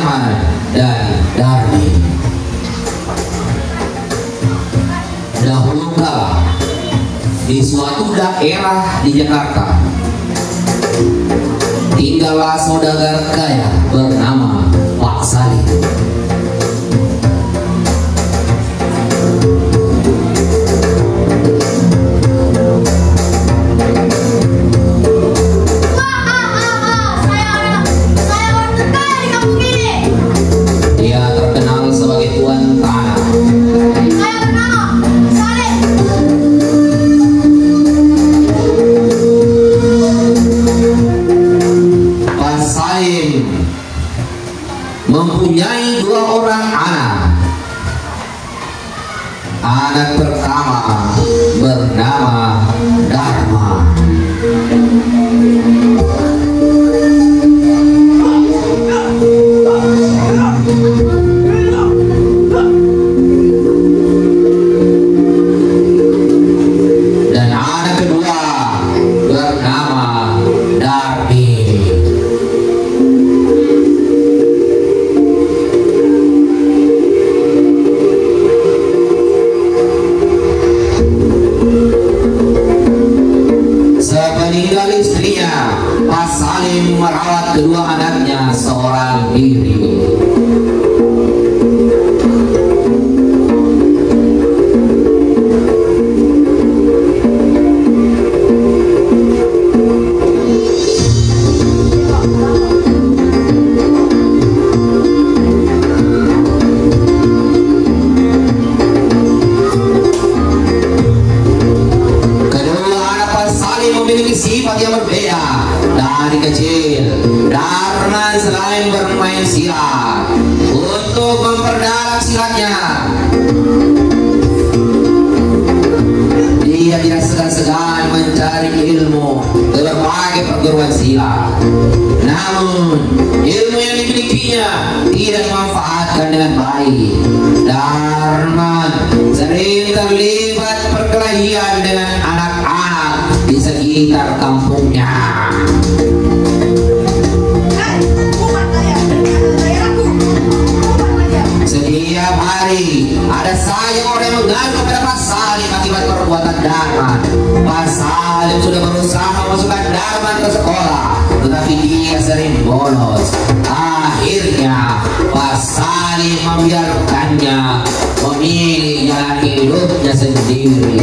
Darman dan Darmi. Dahulu kala di suatu daerah di Jakarta tinggallah saudagar kaya bernama Pak Salim. Mempunyai 2 orang anak. Anak pertama bernama Dharma. Dan anak kedua bernama Darmi. Sepeninggal istrinya, Pak Salim merawat kedua anaknya seorang diri. Memiliki sifat yang berbeda. Dari kecil, Darman selain bermain silat, untuk memperdalam silatnya, dia tidak segan-segan mencari ilmu ke berbagai perguruan silat. Namun, ilmu yang dimilikinya tidak dimanfaatkan dengan baik. Darman sering terlibat perkelahian dengan anak-anak di sekitar kampungnya. Setiap hari ada saja orang yang mengaku kepada Pak Salim akibat perbuatan Darman. Pak Salim sudah berusaha memasukkan Darman ke sekolah, tetapi dia sering bolos. Akhirnya Pak Salim membiarkannya memilih jalan hidupnya sendiri.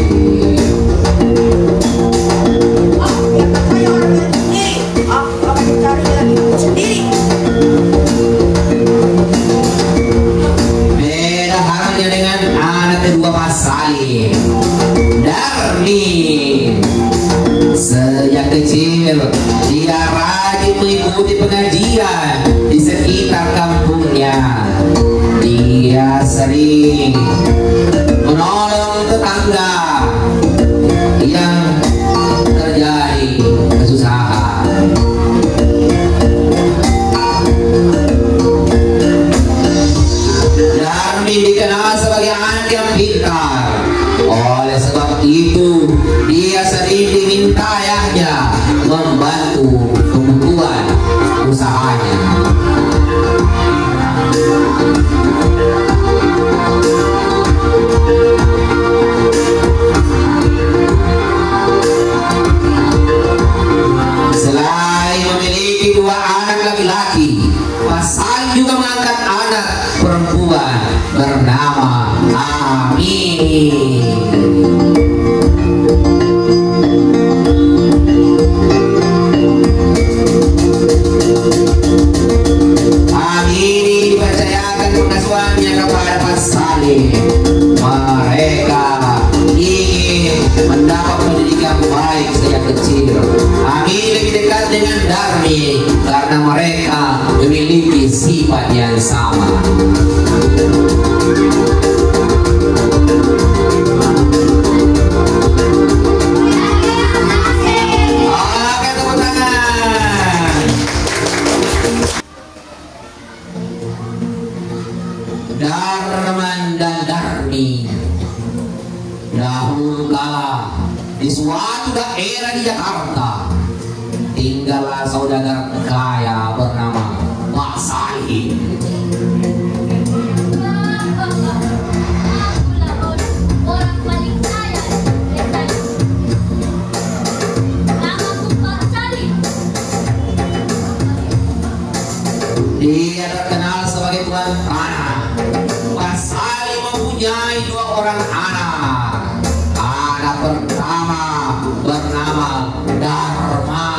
Beda halnya dengan anak kedua Pak Salim, Darmi. Sejak kecil dia rajin mengikuti pengajian di sekitar kampungnya. Dia sering menolong tetangga yang terjadi kesusahan. Darmi dikenal sebagai anak yang pintar. Oleh sebab itu, dia sering diminta ayahnya membantu kebutuhan usahanya. Selain memiliki 2 anak laki-laki, Pak Salim juga mengangkat anak perempuan bernama Amin. Amin dipercayakan pengasuhannya kepada Pak Salim. Mereka ingin mendapat pendidikan baik sejak kecil. Amin lebih dekat dengan Darmi karena mereka memiliki sifat yang sama. Oke, tepuk tangan. Darman dan Darmi. Dahulu kala di suatu daerah di Jakarta tinggallah saudagar kaya bernama Pak Salim. Dia terkenal sebagai tuan tanah. Pasali mempunyai 2 orang anak. Anak pertama bernama Dharma.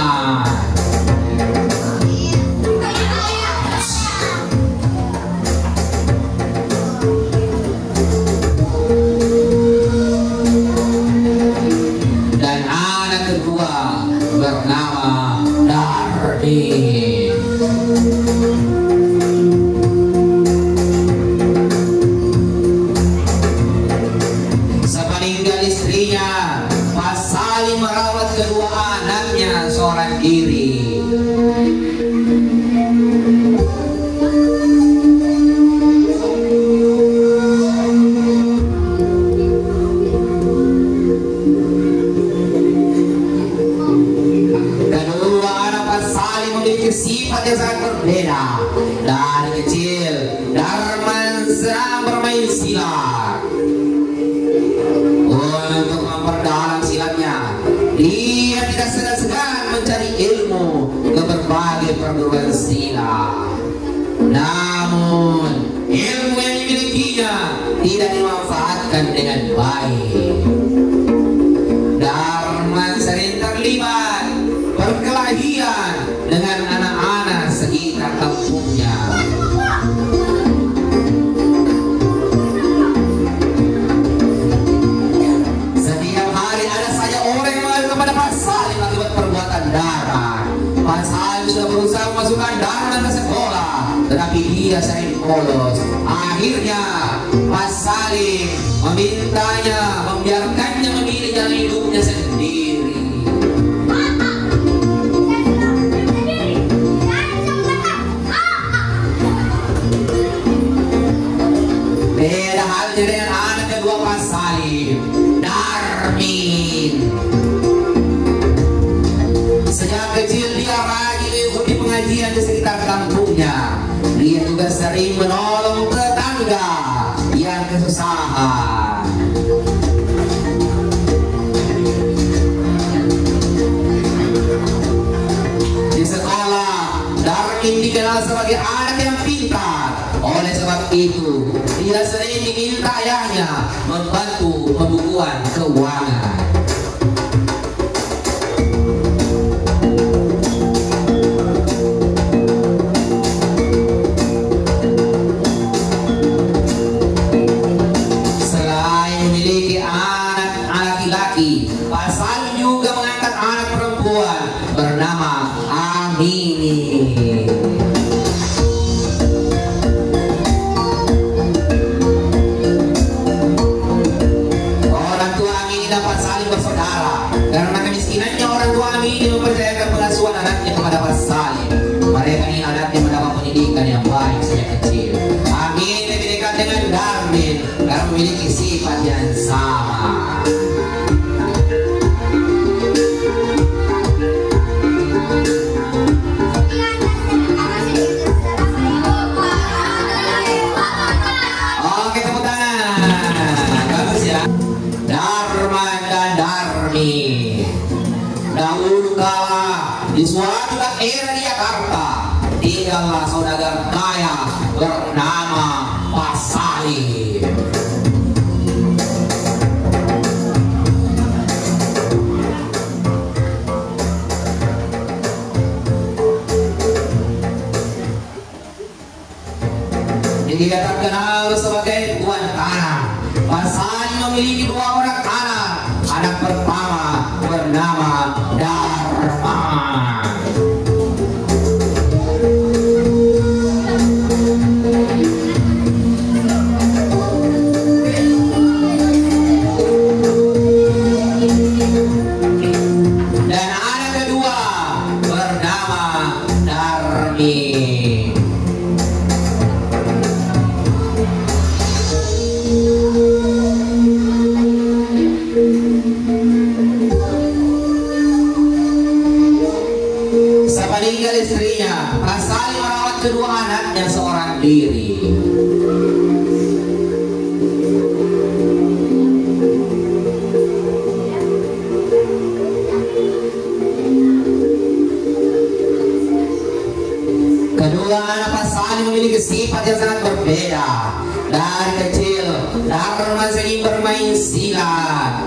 Dan anak kedua bernama Dardi. Sepeninggal istrinya, Pasali merawat kedua anaknya seorang diri. Kedua anak Pasali memiliki sifat yang sangat berbeda. Dari kecil, Darman sedang bermain silat. Untuk memperdalam silatnya, dia tidak segan-segan mencari ilmu ke berbagai perguruan silat. Namun, ilmu yang dimilikinya tidak dimanfaatkan dengan baik. Darman sering terlibat perkelahian dengan anak-anak sekitar kampungnya. Pasali sudah berusaha memasukkan Darman ke sekolah, tetapi dia sering bolos. Akhirnya Pasali memintanya, membiarkannya memilih jalan hidupnya sendiri. Beda halnya dengan anak kedua Pasali, Darmin. Sejak kecil dia rajin mengikuti pengajian di sekitar kampungnya. Dia juga sering menolong tetangga yang kesusahan. Di sekolah, Darmin dikenal sebagai anak yang pintar. Oleh sebab itu, dia sering diminta ayahnya membantu pembukuan keuangan. Pasali juga mengangkat anak perempuan bernama Amini. Orang tua Amini dan Pasali bersaudara. Karena kemiskinannya, orang tua Amini mempercayakan pengasuhan anaknya kepada Pasali. Mereka ingin anaknya mendapat pendidikan yang baik sejak kecil. Amini lebih dekat dengan Darmin karena memiliki sifat yang sama. Darman dan Darmi. Dahulu kala di suatu daerah di Jakarta tinggallah saudagar kaya bernama Pasali. Dia terkenal sebagai tuan tanah. Pasali memiliki 2 orang anak. Anak pertama bernama Dharma. Dan anak kedua bernama Darmi. Sepeninggal istrinya, Pasali merawat kedua anaknya seorang diri. Kedua anak Pasali Salim memiliki sifat yang sangat berbeda. Dari kecil, Darman sering bermain silat.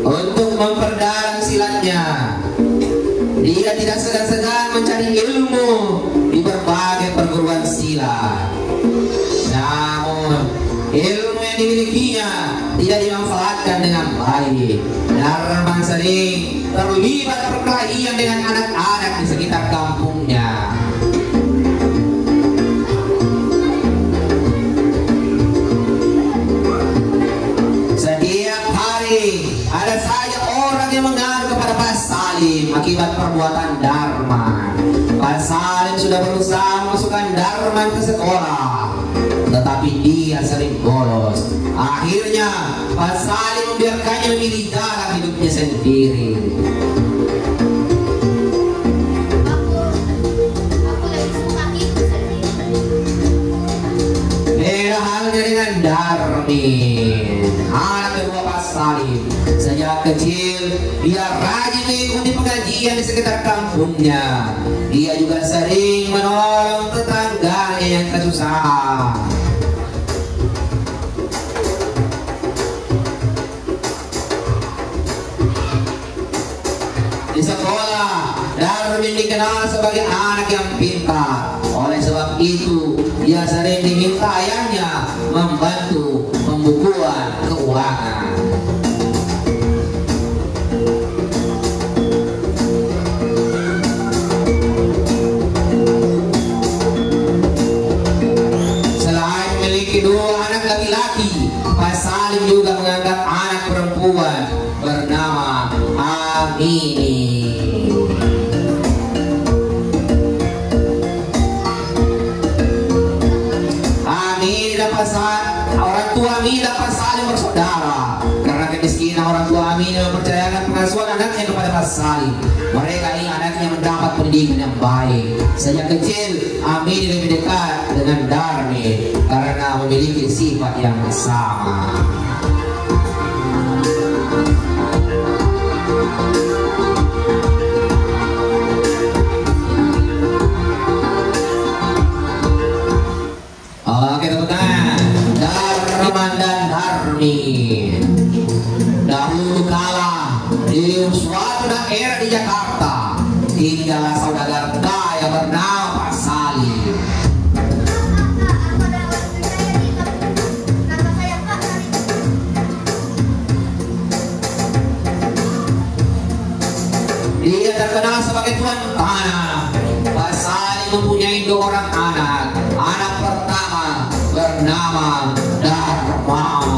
Untuk memperdalam silatnya, dia tidak segan-segan mencari ilmu di berbagai perguruan silat. Namun, ilmu yang dimilikinya tidak dimanfaatkan dengan baik. Darman sering terlibat perkelahian dengan anak-anak di sekitar kampungnya. Setiap hari ada saja orang yang mengaku kepada Pak Salim akibat perbuatan Darman. Pak Salim sudah berusaha memasukkan Darman ke sekolah, tetapi dia sering bolos. Akhirnya Pak Salim membiarkannya memilih jalan hidupnya sendiri. Beda halnya dengan Darmin, anak kedua Pak Salim. Sejak kecil dia rajin mengikuti pengajian di sekitar kampungnya. Dia juga sering menolong tetangganya yang kesusahan. Di sekolah, Darmin dikenal sebagai anak yang pintar. Oleh sebab itu, dia sering diminta ayahnya membantu pembukuan keuangan. Selain memiliki dua anak laki-laki, Pak Salim juga mengangkat anak perempuan bernama Amini. Orang tua Amini dapat saling bersaudara karena kemiskinan orang tua Amini mempercayakan pengasuhan anaknya kepada Pak Salim. Mereka ingin anaknya mendapat pendidikan yang baik. Sejak kecil Amini lebih dekat dengan Darmin karena memiliki sifat yang sama. Oke teman-teman, Darman dan Darmin. Dahulu kala di suatu daerah di Jakarta tinggallah saudagar kaya bernama Pak Salim. Dia terkenal sebagai tuan tanah. Pak Salim mempunyai dua orang anak. Anak pertama bernama Darman.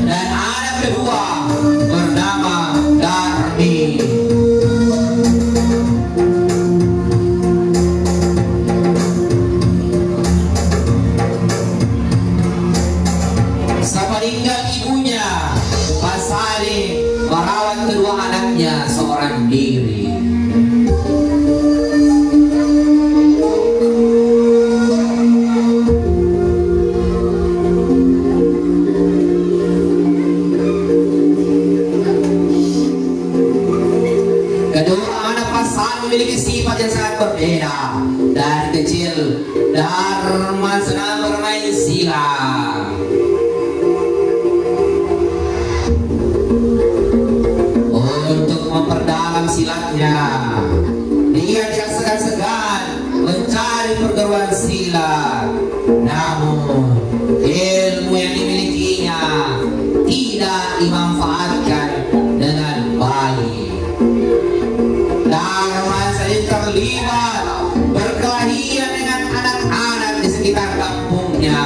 Dan anak kedua bernama Darmin. Sepeninggal ibunya, Pak Salim merawat kedua anaknya seorang diri. Kedua anak Pak Salim memiliki sifat yang sangat berbeda. Dari kecil, Darman senang bermain silat. Untuk memperdalam silatnya, dia tidak segan-segan mencari perguruan silat. Namun ilmu yang dimilikinya tidak dimanfaatkan dengan baik. Darman sering terlibat berkelahian dengan anak-anak di sekitar kampungnya.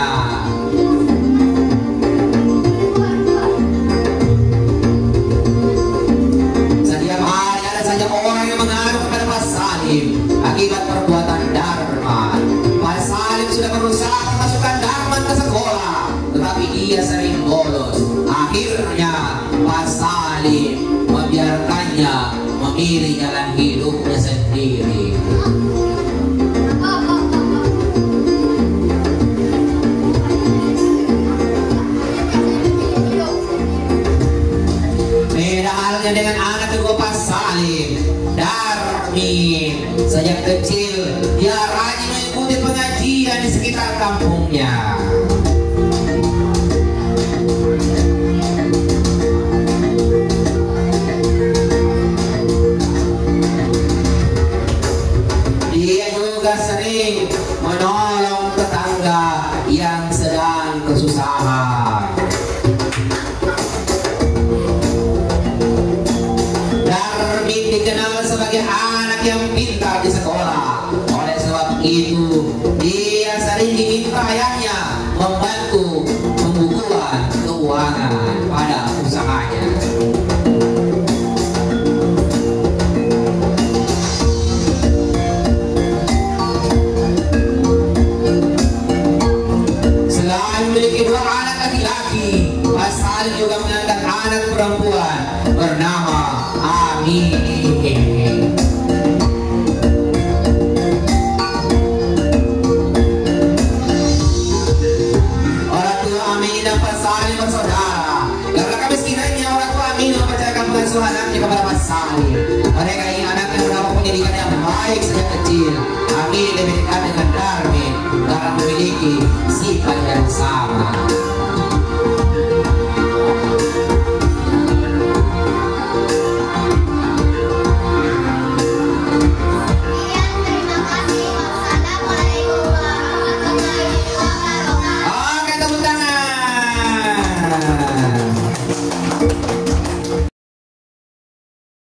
Orang yang mengaku kepada Pak Salim akibat perbuatan Darman. Pak Salim sudah berusaha memasukkan Darman ke sekolah, tetapi dia sering bolos. Akhirnya Pak Salim membiarkannya memilih memilih jalan hidupnya sendiri. Beda halnya dengan anak kedua Pak Salim. Darmin sejak kecil dia rajin mengikuti pengajian di sekitar kampungnya. Dia juga sering menolong tetangga yang sedang kesusahan. Darmin dikenal sebagai anak yang pintar di sekolah. Oleh sebab itu, dia sering diminta ayahnya membantu pembukuan keuangan pada usahanya. Selain memiliki dua anak laki-laki, Pak Salim juga mengangkat anak perempuan bernama Amin. Orang tua Amin dan Pak Salim bersaudara. Karena kemiskinannya, orang tua Amin mempercayakan pengasuhan anaknya kepada Pak Salim. Mereka ingin anaknya mendapat pendidikan yang baik sejak kecil. Amin lebih dekat dengan Darmin karena memiliki sifat yang sama.